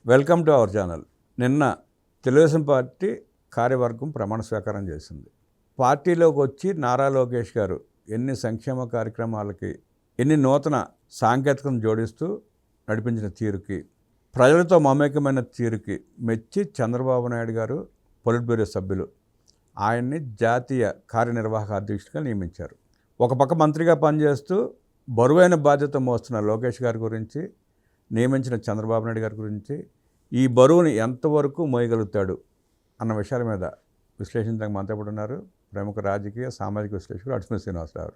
Welcome to our channel. నిన్న Telugu Desam party కార్యవర్గం ప్రమాణ స్వీకారం చేసింది. పార్టీలోకి వచ్చి నారా లోకేష్ గారు ఎన్ని సంక్షేమ కార్యక్రమాలకి, ఎన్ని నూతన సాంకేతికతను జోడిస్తూ నడిపించిన తీరుకి, ప్రజలతో మమేకమైన తీరుకి మెచ్చి చంద్రబాబు నాయుడు గారు పొలిట్ బ్యూరో సభ్యులు ఆయన్ని జాతీయ కార్యనిర్వాహక అధ్యక్షుడిగా నియమించారు. ఒక పక్క మంత్రిగా పనిచేస్తూ బరువైన బాధ్యత మోస్తున్న లోకేష్ గారి గురించి, నియమించిన చంద్రబాబు నాయుడు గారి గురించి, ఈ బరువుని ఎంతవరకు మోయగలుగుతాడు అన్న విషయాల మీద విశ్లేషించడానికి మనతో పాటు ఉన్నారు ప్రముఖ రాజకీయ సామాజిక విశ్లేషకులు అడ్స్మిత్ శ్రీనివాసరావు.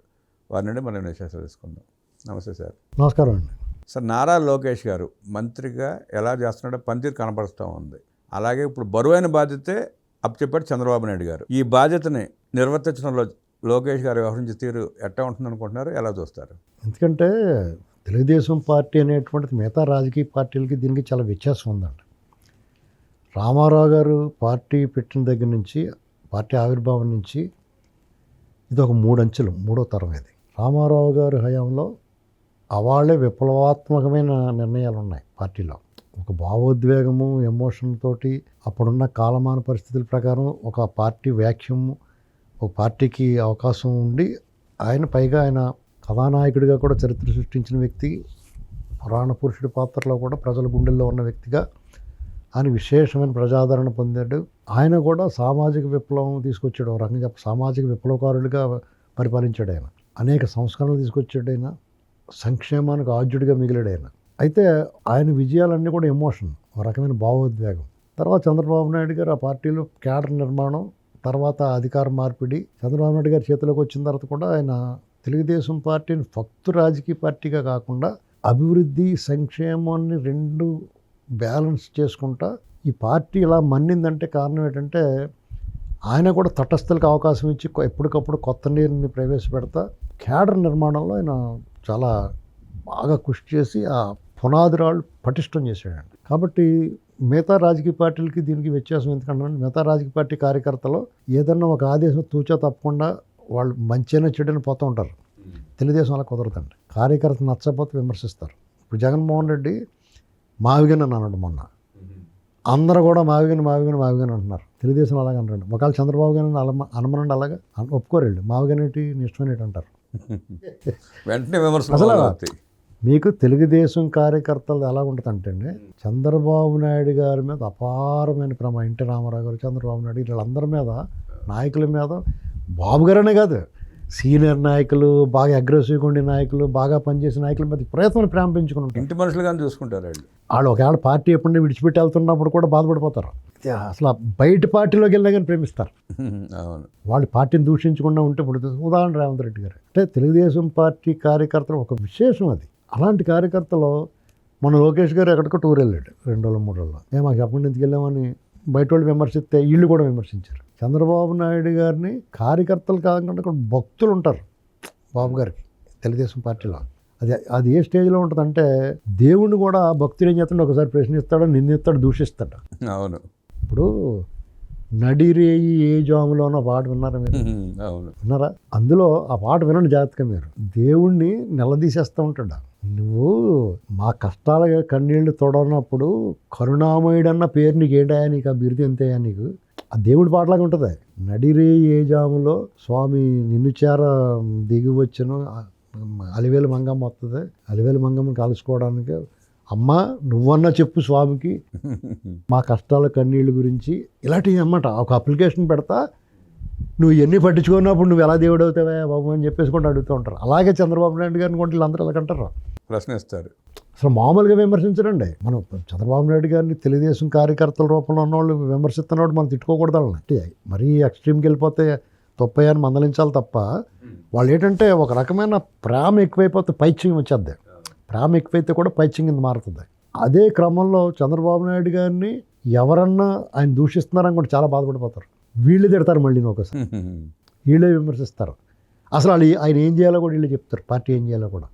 వారి నుండి మనం విశేషాలు తీసుకుందాం. నమస్తే సార్. నమస్కారం అండి. సార్, నారా లోకేష్ గారు మంత్రిగా ఎలా చేస్తున్నాడో పనితీరు కనపరుస్తూ ఉంది. అలాగే ఇప్పుడు బరువైన బాధ్యతే అప్పచెప్పాడు చంద్రబాబు నాయుడు గారు. ఈ బాధ్యతని నిర్వర్తించడంలో లోకేష్ గారు వ్యవహరించే తీరు ఎట్లా ఉంటుంది అనుకుంటున్నారు, ఎలా చూస్తారు? ఎందుకంటే తెలుగుదేశం పార్టీ అనేటువంటిది మిగతా రాజకీయ పార్టీలకి దీనికి చాలా వ్యత్యాసం ఉందండి. రామారావు గారు పార్టీ పెట్టిన దగ్గర నుంచి, పార్టీ ఆవిర్భావం నుంచి ఇది ఒక 3 అంచెలు, 3వ తరం ఇది. రామారావు గారి హయాంలో అవాళ్లే విప్లవాత్మకమైన నిర్ణయాలు ఉన్నాయి పార్టీలో. ఒక భావోద్వేగము, ఎమోషన్ తోటి అప్పుడున్న కాలమాన పరిస్థితుల ప్రకారం ఒక పార్టీ వ్యాఖ్యము, ఒక పార్టీకి అవకాశం ఉండి ఆయన కథానాయకుడిగా కూడా చరిత్ర సృష్టించిన వ్యక్తి, పురాణ పురుషుడి పాత్రలో కూడా ప్రజల గుండెల్లో ఉన్న వ్యక్తిగా ఆయన విశేషమైన ప్రజాదరణ పొందాడు. ఆయన కూడా సామాజిక విప్లవం తీసుకొచ్చాడు. ఒక రకంగా సామాజిక విప్లవకారుడిగా పరిపాలించాడు. ఆయన అనేక సంస్కరణలు తీసుకొచ్చాడు. ఆయన సంక్షేమానికి ఆద్యుడిగా మిగిలాడు. అయితే ఆయన విజయాలన్నీ కూడా ఎమోషన్, ఒక రకమైన భావోద్వేగం. తర్వాత చంద్రబాబు నాయుడు గారు ఆ పార్టీలో క్యాడర్ నిర్మాణం, తర్వాత అధికార మార్పిడి. చంద్రబాబు నాయుడు గారి చేతిలోకి వచ్చిన తర్వాత కూడా ఆయన తెలుగుదేశం పార్టీని ఫక్తు రాజకీయ పార్టీగా కాకుండా అభివృద్ధి, సంక్షేమాన్ని 2 బ్యాలెన్స్ చేసుకుంటా ఈ పార్టీ ఇలా మన్నిందంటే కారణం ఏంటంటే ఆయన కూడా తటస్థులకు అవకాశం ఇచ్చి ఎప్పటికప్పుడు కొత్త నీరుని ప్రవేశపెడతా క్యాడర్ నిర్మాణంలో ఆయన చాలా బాగా కృషి చేసి ఆ పునాదిరాళ్ళు పటిష్టం చేశాడండి. కాబట్టి మిగతా రాజకీయ పార్టీలకి దీనికి వ్యత్యాసం ఎందుకంటే, మిగతా రాజకీయ పార్టీ కార్యకర్తలు ఏదన్నా ఒక ఆదేశం తూచా తప్పకుండా వాళ్ళు మంచిగా చెడుని పోతూ ఉంటారు. తెలుగుదేశం అలా కుదరదండి. కార్యకర్త నచ్చకపోతే విమర్శిస్తారు. ఇప్పుడు జగన్మోహన్ రెడ్డి మావిగన్ అని అన్నాడు మొన్న. అందరూ కూడా మావిగన్ అంటున్నారు. తెలుగుదేశం అలాగే అంటారు. ఒకవేళ చంద్రబాబు గారిని అనమనండి, అలాగా ఒప్పుకోరండి. మావిగన్ ఏంటి, ఇష్టం ఏంటి అంటారు. వెంటనే విమర్శ. మీకు తెలుగుదేశం కార్యకర్తలు ఎలా ఉంటుందంటే అండి, చంద్రబాబు నాయుడు గారి మీద అపారమైన ప్రేమ. ఎన్టీ రామారావు గారు, చంద్రబాబు నాయుడు, వీళ్ళందరి మీద, నాయకుల మీద, బాబు గారనే కాదు, సీనియర్ నాయకులు, బాగా అగ్రెసివ్గా ఉండే నాయకులు, బాగా పనిచేసే నాయకుల మీద ప్రయత్నం ప్రేమ పెంచుకుంటారు. ఇంటి మనుషులుగా చూసుకుంటారు వాళ్ళు. ఒకవేళ పార్టీ ఎప్పుడైనా విడిచిపెట్టి వెళ్తున్నప్పుడు కూడా బాధపడిపోతారు. అసలు బయట పార్టీలోకి వెళ్ళినా కానీ ప్రేమిస్తారు. వాళ్ళు పార్టీని దూషించకుండా ఉంటే, ఇప్పుడు ఉదాహరణ రేవంత్ రెడ్డి గారు అంటే తెలుగుదేశం పార్టీ కార్యకర్తలు ఒక విశేషం అది. అలాంటి కార్యకర్తలు మన లోకేష్ గారు ఎక్కడికో టూర్ వెళ్ళాడు 2 రోజులు 3 రోజులు. మాకు చెప్పండి ఎందుకు వెళ్ళామని బయట వాళ్ళు విమర్శిస్తే వీళ్ళు కూడా విమర్శించారు. చంద్రబాబు నాయుడు గారిని కార్యకర్తలు కాకుండా అక్కడ భక్తులు ఉంటారు బాబు గారికి తెలుగుదేశం పార్టీలో. అది ఏ స్టేజ్లో ఉంటుందంటే, దేవుణ్ణి కూడా భక్తులు ఏం చేస్తాడు, ఒకసారి ప్రశ్నిస్తాడు, నిందిస్తాడు, దూషిస్తాడు. అవును. ఇప్పుడు నడిరేయి ఏ జాములోనో పాట విన్నారా మీరు? అవును, విన్నారా? అందులో ఆ పాట వినండి జాగ్రత్తగా మీరు. దేవుణ్ణి నిలదీసేస్తూ ఉంటాడు. నువ్వు మా కష్టాల కన్నీళ్లు తొడనప్పుడు కరుణామయుడన్న పేరు నీకు ఏంటయా, నీకు ఆ బిరుదు ఎంతయా నీకు? ఆ దేవుడి పాటలాగా ఉంటుంది. నడిరే ఏ జాములో స్వామి నిన్ను చేర దిగి వచ్చను, అలివేలు మంగమ్మ వస్తుంది, అలివేలు మంగమ్మని కలుసుకోవడానికి. అమ్మ నువ్వన్నా చెప్పు స్వామికి మా కష్టాల కన్నీళ్ళ గురించి, ఇలాంటివి అన్నమాట. ఒక అప్లికేషన్ పెడతా, నువ్వు ఎన్ని పట్టించుకున్నప్పుడు నువ్వు ఎలా దేవుడు అవుతావా బాబు అని చెప్పేసి కూడా అడుగుతూ ఉంటారు. అలాగే చంద్రబాబు నాయుడు గారిని కూడా వీళ్ళందరూ అలాగంటారు, ప్రశ్నిస్తారు. అసలు మామూలుగా విమర్శించరండి. మనం చంద్రబాబు నాయుడు గారిని తెలుగుదేశం కార్యకర్తల రూపంలో ఉన్నవాళ్ళు విమర్శిస్తున్నప్పుడు మనం తిట్టుకోకూడదు. అంటే మరీ ఎక్స్ట్రీమ్కి వెళ్ళిపోతే తప్పయ్యాన్ని మందలించాలి తప్ప, వాళ్ళు ఏంటంటే ఒక రకమైన ప్రేమ ఎక్కువైపోతే పైచ్యం వచ్చేద్ది. ప్రేమ ఎక్కువైతే కూడా పైచ్యం కింద మారుతుంది. అదే క్రమంలో చంద్రబాబు నాయుడు గారిని ఎవరన్నా ఆయన దూషిస్తున్నారని కూడా చాలా బాధపడిపోతారు. వీళ్ళు తిడతారు, మళ్ళీ ఒకసారి వీళ్ళే విమర్శిస్తారు. అసలు వాళ్ళు ఆయన ఏం చేయాలో కూడా వీళ్ళు చెప్తారు, పార్టీ ఏం చేయాలో కూడా.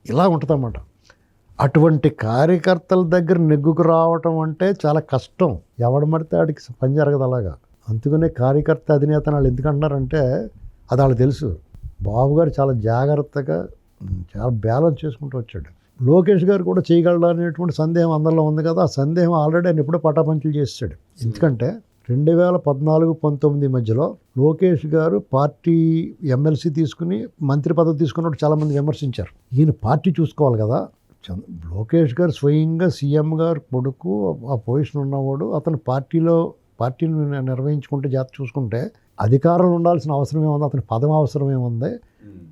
ఇలా ఉంటుందన్నమాట. అటువంటి కార్యకర్తల దగ్గర నెగ్గుకు రావటం అంటే చాలా కష్టం. ఎవడు మడితే ఆడికి పని జరగదు అలాగా. అందుకనే కార్యకర్త అధినేత వాళ్ళు ఎందుకు అంటున్నారంటే అది వాళ్ళకి తెలుసు. బాబు గారు చాలా జాగ్రత్తగా చాలా బ్యాలెన్స్ చేసుకుంటూ వచ్చాడు. లోకేష్ గారు కూడా చేయగలడు అనేటువంటి సందేహం అందరిలో ఉంది కదా. ఆ సందేహం ఆల్రెడీ ఆయన ఎప్పుడో పటాపంచలు చేసాడు. ఎందుకంటే 2014-19 మధ్యలో లోకేష్ గారు పార్టీ ఎమ్మెల్సీ తీసుకుని మంత్రి పదవి తీసుకున్నట్టు చాలామంది విమర్శించారు. ఈయన పార్టీ చూసుకోవాలి కదా. లోకేష్ గారు స్వయంగా సీఎం గారు కొడుకు, ఆ పొజిషన్ ఉన్నవాడు, అతను పార్టీని నిర్వహించుకుంటే జాగ్రత్త చూసుకుంటే అధికారంలో ఉండాల్సిన అవసరం ఏముంది, అతని పదవి అవసరం ఏముంది,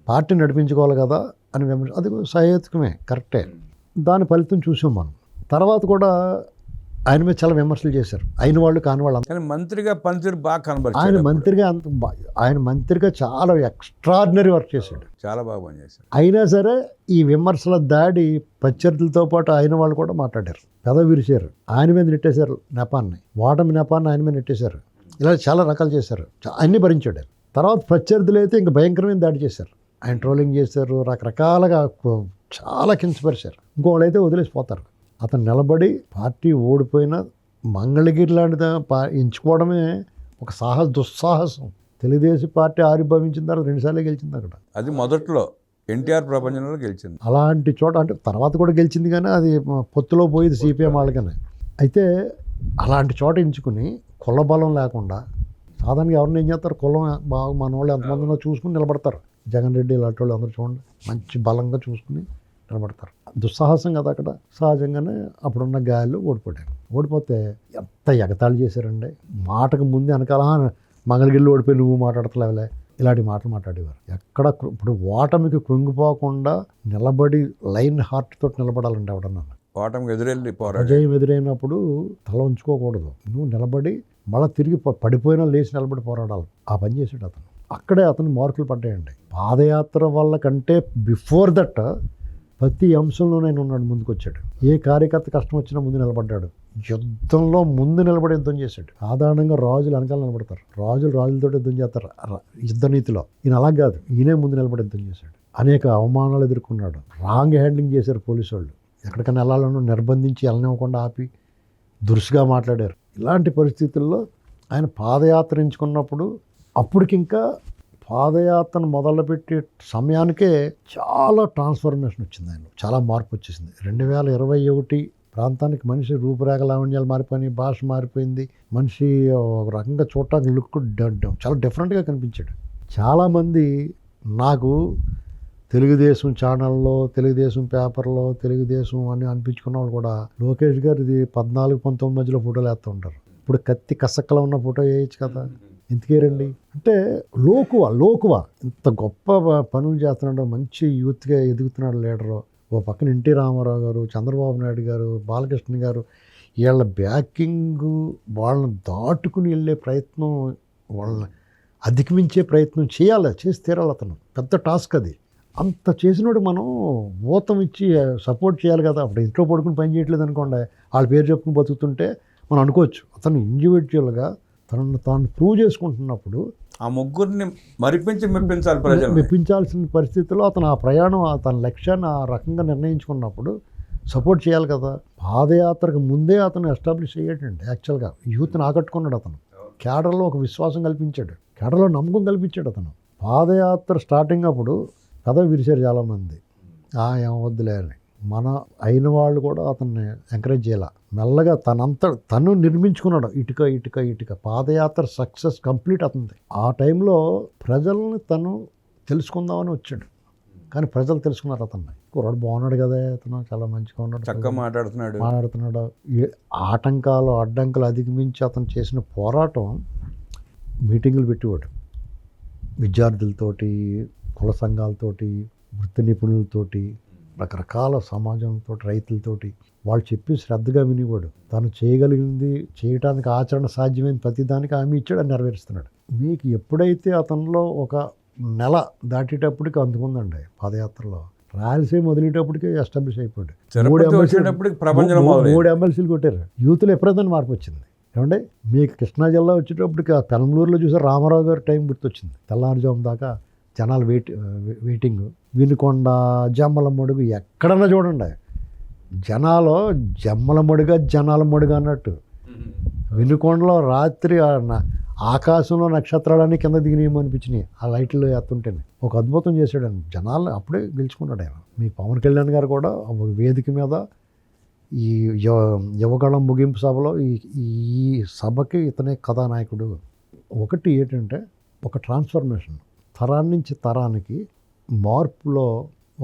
పార్టీ నడిపించుకోవాలి కదా అని విమర్శ. అది సహేతుకమే, కరెక్టే. దాని ఫలితం చూసాం మనం. తర్వాత కూడా ఆయన మీద చాలా విమర్శలు చేశారు, అయిన వాళ్ళు కాని వాళ్ళు. కానీ మంత్రిగా పనితీరు బాగా కనబడుతుంది. ఆయన మంత్రిగా చాలా ఎక్స్ట్రాడినరీ వర్క్ చేశాడు, చాలా బాగా పనిచేశాడు. అయినా సరే ఈ విమర్శల దాడి ప్రత్యర్థులతో పాటు అయిన వాళ్ళు కూడా మాట్లాడారు, పెదవి విరిచారు, ఆయన మీద నెట్టేశారు నెపాన్ని, ఓటమి నెపాన్ని ఆయన మీద నెట్టేశారు. ఇలా చాలా రకాలు చేశారు, అన్నీ భరించాడు. తర్వాత ప్రత్యర్థులు అయితే ఇంకా భయంకరమైన దాడి చేశారు, ఆయన ట్రోలింగ్ చేశారు, రకరకాలుగా చాలా కించపరిచారు. ఇంకోళ్ళు అయితే వదిలేసిపోతారు. అతను నిలబడి పార్టీ ఓడిపోయిన మంగళగిరి లాంటిది ఎంచుకోవడమే ఒక దుస్సాహసం. తెలుగుదేశం పార్టీ ఆవిర్భవించిన తర్వాత 2 సార్లు గెలిచింది అక్కడ. అది మొదట్లో ఎన్టీఆర్ ప్రపంచంలో గెలిచింది. అలాంటి చోట అంటే తర్వాత కూడా గెలిచింది, కానీ అది పొత్తులో పోయేది సిపిఎం వాళ్ళకనే. అయితే అలాంటి చోట ఎంచుకుని కుల బలం లేకుండా, సాధారణంగా ఎవరిని ఏం చేస్తారు, కులం బాగా మన వాళ్ళు ఎంతమందినో చూసుకుని నిలబడతారు. జగన్ రెడ్డి ఇలాంటి వాళ్ళు అందరూ చూడండి, మంచి బలంగా చూసుకుని నిలబడతారు. దుస్సాహసం కదా అక్కడ. సహజంగానే అప్పుడున్న గాయాలు ఓడిపోతే ఎంత ఎగతాళి చేశారండి. మాటకు ముందు వెనకాల మంగళగిరిలో ఓడిపోయి నువ్వు మాట్లాడతలేవులే, ఇలాంటి మాటలు మాట్లాడేవారు. ఎక్కడ ఇప్పుడు ఓటమికి కృంగిపోకుండా నిలబడి లైన్ హార్ట్ తోటి నిలబడాలండి. ఎవడన్నా ఓటమికి ఎదురెళ్ళి విజయం ఎదురైనప్పుడు తల ఉంచుకోకూడదు, నువ్వు నిలబడి మళ్ళీ తిరిగి పడిపోయినా లేచి నిలబడి పోరాడాలి. ఆ పని చేసాడు అతను. అక్కడే అతను మార్కులు పడ్డాయండి. పాదయాత్ర వల్ల కంటే బిఫోర్ దట్ ప్రతి అంశంలో నేను ఉన్నాడు, ముందుకు వచ్చాడు. ఏ కార్యకర్త కష్టం వచ్చినా ముందు నిలబడ్డాడు. యుద్ధంలో ముందు నిలబడి యుద్ధం చేశాడు. సాధారణంగా రాజులు వెనకాల నిలబడతారు, రాజులతో యుద్ధం చేస్తారు యుద్ధ నీతిలో. ఈయన అలా కాదు, ఈయనే ముందు నిలబడి యుద్ధం చేశాడు. అనేక అవమానాలు ఎదుర్కొన్నాడు. రాంగ్ హ్యాండ్లింగ్ చేశారు పోలీసు వాళ్ళు. ఎక్కడికైనా వెళ్ళాలన్నా నిర్బంధించి వెళ్ళనివ్వకుండా ఆపి దురుసుగా మాట్లాడారు. ఇలాంటి పరిస్థితుల్లో ఆయన పాదయాత్ర ఎంచుకున్నప్పుడు అప్పటికింకా పాదయాత్రను మొదలుపెట్టే సమయానికే చాలా ట్రాన్స్ఫర్మేషన్ వచ్చింది, ఆయన చాలా మార్పు వచ్చేసింది. 2021 ప్రాంతానికి మనిషి రూపురేఖ లావణ్యాలు మారిపోయినాయి, భాష మారిపోయింది, మనిషి ఒక రకంగా చూడటానికి లుక్ చాలా డిఫరెంట్గా కనిపించాడు. చాలామంది నాకు తెలుగుదేశం ఛానల్లో, తెలుగుదేశం పేపర్లో, తెలుగుదేశం అని అనిపించుకున్న వాళ్ళు కూడా లోకేష్ గారు ఇది 14-19 మధ్యలో ఫోటోలు వేస్తూ ఉంటారు. ఇప్పుడు కత్తి కసక్కలో ఉన్న ఫోటో వేయచ్చు కదా, ఎందుకేరండి అంటే లోకువ ఇంత గొప్ప పనులు చేస్తున్నాడు, మంచి యూత్గా ఎదుగుతున్నాడు లీడరు. ఓ పక్కన ఎన్టీ రామారావు గారు, చంద్రబాబు నాయుడు గారు, బాలకృష్ణ గారు, వీళ్ళ బ్యాకింగ్, వాళ్ళని దాటుకుని వెళ్ళే ప్రయత్నం, వాళ్ళని అధిగమించే ప్రయత్నం చేసి తీరాలి. అతను పెద్ద టాస్క్ అది. అంత చేసినోడు మనం ఊతం ఇచ్చి సపోర్ట్ చేయాలి కదా. అప్పుడు ఇంట్లో పడుకుని పని చేయట్లేదు అనుకోండి, వాళ్ళ పేరు చెప్పుకుని బతుకుతుంటే మనం అనుకోవచ్చు. అతను ఇండివిజువల్గా తాను ప్రూవ్ చేసుకుంటున్నప్పుడు ఆ ముగ్గురిని మెప్పించాల్సిన పరిస్థితిలో అతను ఆ ప్రయాణం, తన లక్ష్యాన్ని ఆ రకంగా నిర్ణయించుకున్నప్పుడు సపోర్ట్ చేయాలి కదా. పాదయాత్రకు ముందే అతను ఎస్టాబ్లిష్ అయ్యాడండి. యాక్చువల్గా యూత్ని ఆకట్టుకున్నాడు. అతను కేడర్లో ఒక విశ్వాసం కల్పించాడు, కేడర్లో నమ్మకం కల్పించాడు. అతను పాదయాత్ర స్టార్టింగ్ అప్పుడు కథ విరిచారు చాలామంది, ఏం వద్దులే అని. మన అయిన వాళ్ళు కూడా అతన్ని ఎంకరేజ్ చేయాల. మెల్లగా తను నిర్మించుకున్నాడు, ఇటుక. పాదయాత్ర సక్సెస్ కంప్లీట్ అవుతుంది. ఆ టైంలో ప్రజల్ని తను తెలుసుకుందామని వచ్చాడు, కానీ ప్రజలు తెలుసుకున్నారు అతన్ని. కుర్రాడు బాగున్నాడు కదా, అతను చాలా మంచిగా ఉన్నాడు, చక్కగా మాట్లాడుతున్నాడు. అడ్డంకులు అధిగమించి అతను చేసిన పోరాటం, మీటింగులు పెట్టేవాడు విద్యార్థులతోటి, కుల సంఘాలతోటి, వృత్తి నిపుణులతోటి, రకరకాల సమాజంతో, రైతులతోటి. వాళ్ళు చెప్పి శ్రద్ధగా వినేవాడు. తను చేయగలిగింది, చేయడానికి ఆచరణ సాధ్యమైన ప్రతిదానికి హామీ ఇచ్చాడు, అని నెరవేరుస్తున్నాడు. మీకు ఎప్పుడైతే అతనిలో ఒక నెల దాటేటప్పటికి అందుకుందండి పాదయాత్రలో, రాయలసీమ వదిలేటప్పటికే ఎస్టాబ్లిష్ అయిపోయాడు. 3 ఎమ్మెల్సీలు కొట్టారు. యూత్లో ఎప్పుడైతే మార్పు వచ్చింది. ఏమంటే మీకు కృష్ణా జిల్లా వచ్చేటప్పటికి పెనంలూరులో చూసారు, రామారావు గారు టైం గుర్తొచ్చింది. తెల్లారుజాము దాకా జనాలు వెయిటింగ్. వినుకొండ, జమ్మల మడుగు, ఎక్కడన్నా చూడండి జనాలు జమ్మల మడుగా, జనాల మడుగా అన్నట్టు. వినుకొండలో రాత్రి ఆకాశంలో నక్షత్రాలన్నీ కింద దిగినాయేమో అనిపించినాయి ఆ లైట్లు ఎత్తుంటేనే. ఒక అద్భుతం చేశాడు ఆయన, జనాలు అప్పుడే గెలుచుకున్నాడు ఆయన. మీ పవన్ కళ్యాణ్ గారు కూడా ఒక వేదిక మీద ఈ యువగళం ముగింపు సభలో ఈ సభకి ఇతనే కథానాయకుడు. ఒకటి ఏంటంటే ఒక ట్రాన్స్ఫర్మేషన్, తరాన్ని నుంచి తరానికి మార్పులో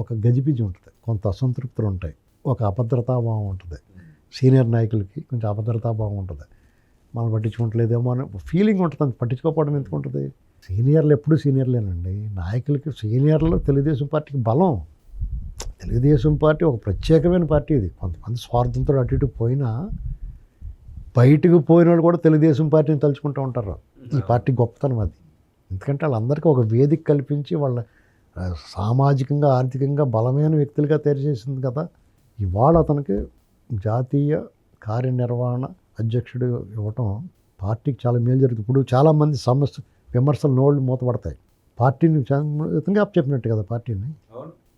ఒక గజిబిజి ఉంటుంది, కొంత అసంతృప్తులు ఉంటాయి, ఒక అభద్రతాభావం ఉంటుంది. సీనియర్ నాయకులకి కొంచెం అభద్రతాభావం ఉంటుంది, మనం పట్టించుకోవట్లేదేమో అనే ఫీలింగ్ ఉంటుంది. పట్టించుకోకపోవడం ఎందుకు ఉంటుంది? సీనియర్లు ఎప్పుడూ సీనియర్లేనండి. నాయకులకి సీనియర్లు తెలుగుదేశం పార్టీకి బలం. తెలుగుదేశం పార్టీ ఒక ప్రత్యేకమైన పార్టీ. ఇది కొంతమంది స్వార్థంతో అటు ఇటు పోయినా బయటకు పోయిన వాళ్ళు కూడా తెలుగుదేశం పార్టీని తలుచుకుంటూ ఉంటారు. ఈ పార్టీ గొప్పతనం అది. ఎందుకంటే వాళ్ళందరికీ ఒక వేదిక కల్పించి వాళ్ళ సామాజికంగా ఆర్థికంగా బలమైన వ్యక్తులుగా తయారు చేసింది కదా. ఇవాళ అతనికి జాతీయ కార్యనిర్వహణ అధ్యక్షుడు ఇవ్వటం పార్టీకి చాలా మేలు జరుగుతుంది. ఇప్పుడు చాలామంది విమర్శలు నోళ్ళు మూతపడతాయి. పార్టీని ఇతంగా చెప్పినట్టు కదా, పార్టీని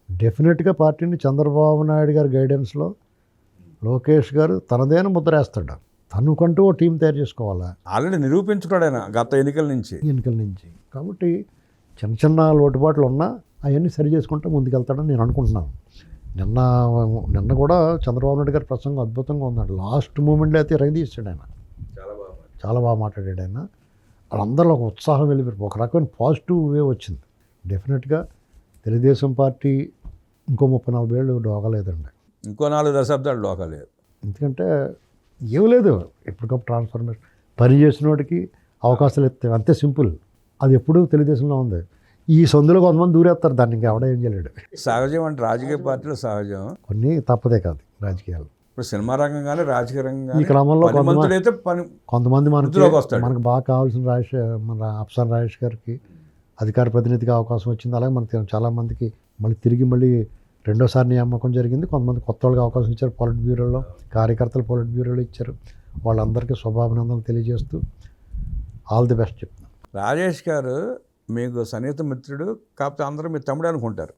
డెఫినెట్గా పార్టీని చంద్రబాబు నాయుడు గారి గైడెన్స్లో లోకేష్ గారు తనదైన ముద్ర వేస్తాడు. తనకంటూ ఓ టీం తయారు చేసుకోవాలా. ఆల్రెడీ నిరూపించుకున్నాడు ఆయన గత ఎన్నికల నుంచి. కాబట్టి చిన్న చిన్న లోటుపాట్లు ఉన్నా అవన్నీ సరి చేసుకుంటూ ముందుకెళ్తాడని నేను అనుకుంటున్నాను. నిన్న కూడా చంద్రబాబు నాయుడు గారి ప్రసంగం అద్భుతంగా ఉందండి. లాస్ట్ మూమెంట్లో అయితే తీసాడు ఆయన. చాలా బాగా మాట్లాడాడు ఆయన. వాళ్ళందరిలో ఒక ఉత్సాహం వెళ్ళిపోయి ఒక రకమైన పాజిటివ్ వే వచ్చింది. డెఫినెట్గా తెలుగుదేశం పార్టీ ఇంకో 30-40 ఏళ్ళు డోగలేదండి. ఇంకో 4 దశాబ్దాలు డోగలేదు. ఎందుకంటే ఏం లేదు, ఎప్పటికప్పుడు ట్రాన్స్ఫర్మేషన్ పని చేసిన వాడికి అవకాశాలు ఇస్తాయి, అంతే సింపుల్. అది ఎప్పుడూ తెలుగుదేశంలో ఉంది. ఈ సందులో కొంతమంది దూరేస్తారు, దాన్ని ఇంకా ఎవడ ఏం చేయలేడు. సహజం అంటే రాజకీయ పార్టీలు సహజం, కొన్ని తప్పదే కాదు రాజకీయాలు. ఇప్పుడు సినిమా రంగం కానీ రాజకీయ రంగం ఈ క్రమంలో కొంతమంది వస్తాడు. మనకు బాగా కావాల్సిన మన అఫ్సాన్ రాజేష్ గారికి అధికార ప్రతినిధిగా అవకాశం వచ్చింది. అలాగే మనకి చాలామందికి మళ్ళీ రెండోసారి నియామకం జరిగింది. కొంతమంది కొత్త వాళ్ళకి అవకాశం ఇచ్చారు. పొలిట్ బ్యూరోలో కార్యకర్తలు పొలిట్ బ్యూరోలో ఇచ్చారు. వాళ్ళందరికీ శుభాభినందనలు తెలియజేస్తూ ఆల్ ది బెస్ట్ చెప్తున్నాను. రాజేష్ గారు మీకు సన్నిహిత మిత్రుడు, కాకపోతే అందరూ మీ తమ్ముడు అనుకుంటారు.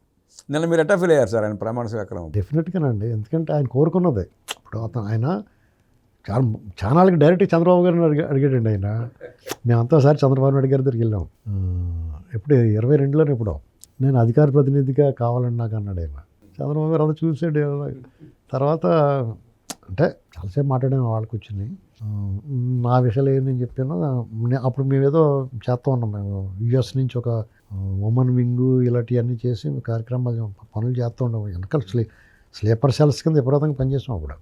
నిన్న మీరు ఎట్టా ఫీల్ అయ్యారు సార్ ఆయన ప్రమాణ స్వీకారం? డెఫినెట్గానండి, ఎందుకంటే ఆయన కోరుకున్నదే. ఇప్పుడు ఆయన ఛానల్కి డైరెక్ట్గా చంద్రబాబు గారిని అడిగాడండి ఆయన. మేమంతా ఒకసారి చంద్రబాబు నాయుడు గారి దగ్గరికి వెళ్ళాం. ఎప్పుడు 22లోనే ఎప్పుడో నేను అధికార ప్రతినిధిగా కావాలని నాకు అన్నాడు ఆయన. చంద్రబాబు గారు అలా చూసాడు. తర్వాత అంటే చాలాసేపు మాట్లాడాము వాళ్ళు కూర్చుని. నా విషయాలు ఏం నేను చెప్పాను. అప్పుడు మేమేదో చేస్తూ ఉన్నాం. మేము యుఎస్ నుంచి ఒక ఉమెన్ వింగు ఇలాంటివన్నీ చేసి కార్యక్రమాలు పనులు చేస్తూ ఉన్నాము. వెనకాల స్లీపర్ సెల్స్ కింద విపరీతంగా పనిచేస్తాం. అప్పుడు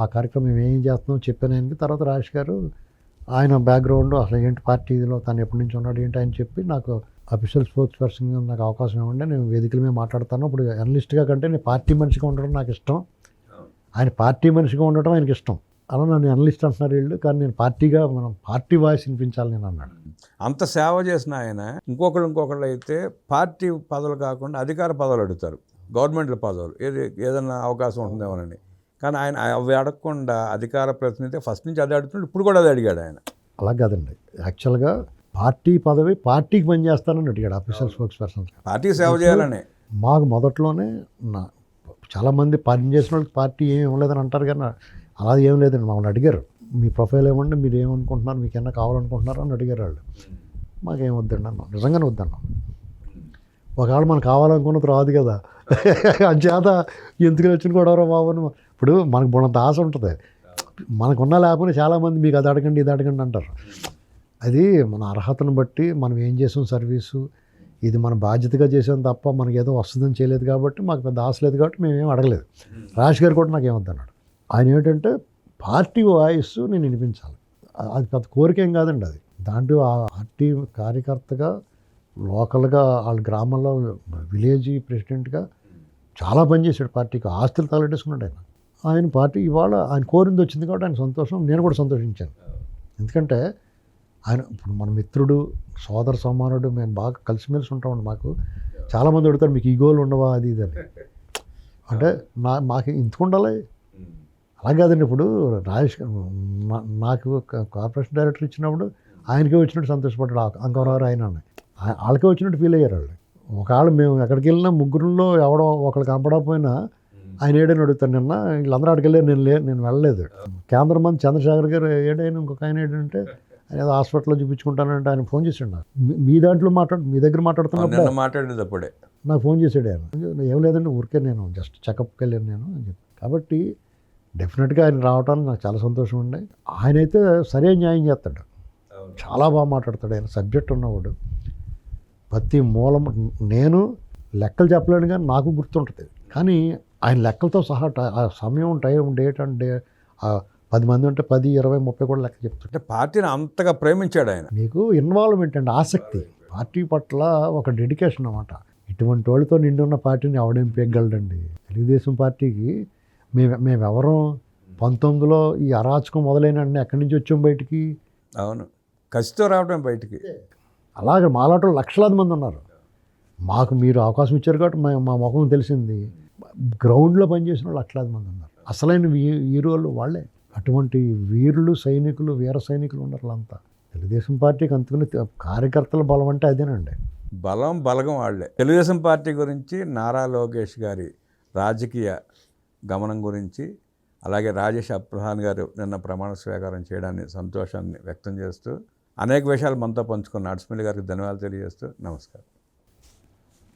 ఆ కార్యక్రమం మేము ఏం చేస్తున్నాం చెప్పాను ఆయనకి. తర్వాత రాజేష్ గారు ఆయన బ్యాక్గ్రౌండ్ అసలు ఏంటి పార్టీలో తను ఎప్పటి నుంచి ఉన్నాడు ఏంటి అని చెప్పి నాకు అఫీషియల్ స్పోక్స్ పర్సన్గా నాకు అవకాశం ఇవ్వండి, నేను వేదికల మీద మాట్లాడతాను. ఇప్పుడు జర్నలిస్ట్గా కంటే నేను పార్టీ మనిషిగా ఉండడం నాకు ఇష్టం, ఆయన పార్టీ మనిషిగా ఉండటం ఆయనకి ఇష్టం. అలా నన్ను అనలిస్ట్ అంటున్నారు వీళ్ళు, కానీ నేను మనం పార్టీ వాయిస్ వినిపించాలి నేను అన్నాడు. అంత సేవ చేసిన ఆయన ఇంకొకళ్ళు అయితే పార్టీ పదవులు కాకుండా అధికార పదవులు అడుగుతారు, గవర్నమెంట్ పదవులు ఏదైనా అవకాశం ఉంటుందేమోనని. కానీ ఆయన అవి అడగకుండా అధికార ప్రతినిధి ఫస్ట్ నుంచి అదే అడుగుతున్నాడు, ఇప్పుడు కూడా అదే అడిగాడు ఆయన. అలా కాదండి, యాక్చువల్గా పార్టీ పదవి పార్టీకి పనిచేస్తానని అడిగాడు అఫీషియల్ స్పోక్స్ పర్సన్. పార్టీకి సేవ చేయాలని మాకు మొదట్లోనే చాలామంది పనిచేసిన వాళ్ళకి పార్టీ ఏమి ఇవ్వలేదని అంటారు, కానీ అలా ఏం లేదండి. మమ్మల్ని అడిగారు, మీ ప్రొఫైల్ ఏమంటే మీరు ఏమనుకుంటున్నారు, మీకు ఏమన్నా కావాలనుకుంటున్నారో అని అడిగారు వాళ్ళు. మాకేం వద్దండి అన్నాం, నిజంగానే వద్దన్నాం. ఒకవేళ మనకు కావాలనుకున్నది రాదు కదా, అంచేత ఎందుకు వచ్చిన కూడా బాబు. ఇప్పుడు మనకు బుణంత ఆశ ఉంటుంది, మనకున్న లేకపోతే చాలామంది మీకు అది అడగండి ఇది అడగండి అంటారు. అది మన అర్హతను బట్టి మనం ఏం చేసాం సర్వీసు, ఇది మన బాధ్యతగా చేసాం తప్ప మనకి ఏదో వస్తుందని చేయలేదు కాబట్టి మాకు పెద్ద ఆశ లేదు కాబట్టి మేమేం అడగలేదు. రాజేష్ గారు కూడా నాకేమొద్దన్నాడు. ఆయన ఏంటంటే పార్టీ వాయిస్ నేను వినిపించాలి, అది పెద్ద కోరిక ఏం కాదండి. అది దాంట్లో ఆ పార్టీ కార్యకర్తగా లోకల్గా వాళ్ళ గ్రామంలో విలేజ్ ప్రెసిడెంట్గా చాలా పనిచేశాడు. పార్టీకి ఆస్తులు తగలెట్టేసుకున్నాడు ఆయన పార్టీ ఇవాళ ఆయన కోరింది వచ్చింది కాబట్టి ఆయన సంతోషం, నేను కూడా సంతోషించాను. ఎందుకంటే ఆయన ఇప్పుడు మన మిత్రుడు, సోదర సమానుడు, మేము బాగా కలిసిమెలిసి ఉంటామండి. మాకు చాలామంది అడుగుతారు మీకు ఈగోలు ఉండవా అది ఇది అని. అంటే మాకు ఇంతకు ఉండాలి అలా కాదండి. ఇప్పుడు రాజేష్ నాకు కార్పొరేషన్ డైరెక్టర్ ఇచ్చినప్పుడు ఆయనకే వచ్చినట్టు సంతోషపడ్డాడు, అంకవరారు ఆయన వాళ్ళకే వచ్చినట్టు ఫీల్ అయ్యారు వాళ్ళు. ఒకవేళ మేము ఎక్కడికి వెళ్ళినా ముగ్గురులో ఎవడో ఒకళ్ళు కనపడకపోయినా ఆయన ఏడైనా అడుగుతాను. నిన్న వీళ్ళందరూ అక్కడికి వెళ్ళారు, నేను వెళ్ళలేదు. కేంద్ర మంత్రి చంద్రశేఖర్ గారు ఏడైనా ఇంకొక ఆయన ఏంటంటే ఆయన ఏదో హాస్పిటల్లో చూపించుకుంటానంటే ఆయన ఫోన్ చేసాడు నాకు. మీ దాంట్లో మీ దగ్గర మాట్లాడుతున్నప్పుడు నిన్న మాట్లాడేటప్పుడే నాకు ఫోన్ చేశాడు ఆయన. ఏం లేదండి, ఊరికే నేను జస్ట్ చెకప్కి వెళ్ళాను నేను అని చెప్పి. కాబట్టి డెఫినెట్గా ఆయన రావడానికి నాకు చాలా సంతోషం ఉండే. ఆయన అయితే సరైన న్యాయం చేస్తాడు, చాలా బాగా మాట్లాడతాడు. ఆయన సబ్జెక్ట్ ఉన్నవాడు. ప్రతి మూలం నేను లెక్కలు చెప్పలేను కానీ నాకు గుర్తుంటుంది. కానీ ఆయన లెక్కలతో సహా ఆ సమయం, టైం, డేట్ అండ్ 10 మంది ఉంటే 10, 20, 30 కూడా లెక్క చెప్తాడు. అంటే పార్టీని అంతగా ప్రేమించాడు ఆయన. మీకు ఇన్వాల్వ్మెంట్ అండి, ఆసక్తి, పార్టీ పట్ల ఒక డెడికేషన్ అన్నమాట. ఇటువంటి వాళ్ళతో నిండున్న పార్టీని ఎవడేం పేగలడండి. తెలుగుదేశం పార్టీకి మేమెవరం 19లో ఈ అరాచకం మొదలైన ఎక్కడి నుంచి వచ్చాం బయటికి? అవును, కసితో రావడం బయటికి. అలాగే మాలాటో లక్షలాది మంది ఉన్నారు. మాకు మీరు అవకాశం ఇచ్చారు కాబట్టి మా ముఖం తెలిసింది. గ్రౌండ్లో పనిచేసిన వాళ్ళు లక్షలాది మంది ఉన్నారు. అసలైన హీరోలు వాళ్ళే. అటువంటి వీరులు, సైనికులు, వీర సైనికులు ఉన్నారు అంతా. తెలుగుదేశం పార్టీకి అందుకుని కార్యకర్తల బలం అంటే అదేనండి. బలగం వాళ్ళే. తెలుగుదేశం పార్టీ గురించి నారా లోకేష్ గారి రాజకీయ గమనం గురించి, అలాగే రాజేష్ అప్రధాన్ గారు నిన్న ప్రమాణ స్వీకారం చేయడాన్ని సంతోషాన్ని వ్యక్తం చేస్తూ అనేక విషయాలు మనతో పంచుకున్న నరసింహులు గారికి ధన్యవాదాలు తెలియజేస్తూ నమస్కారం.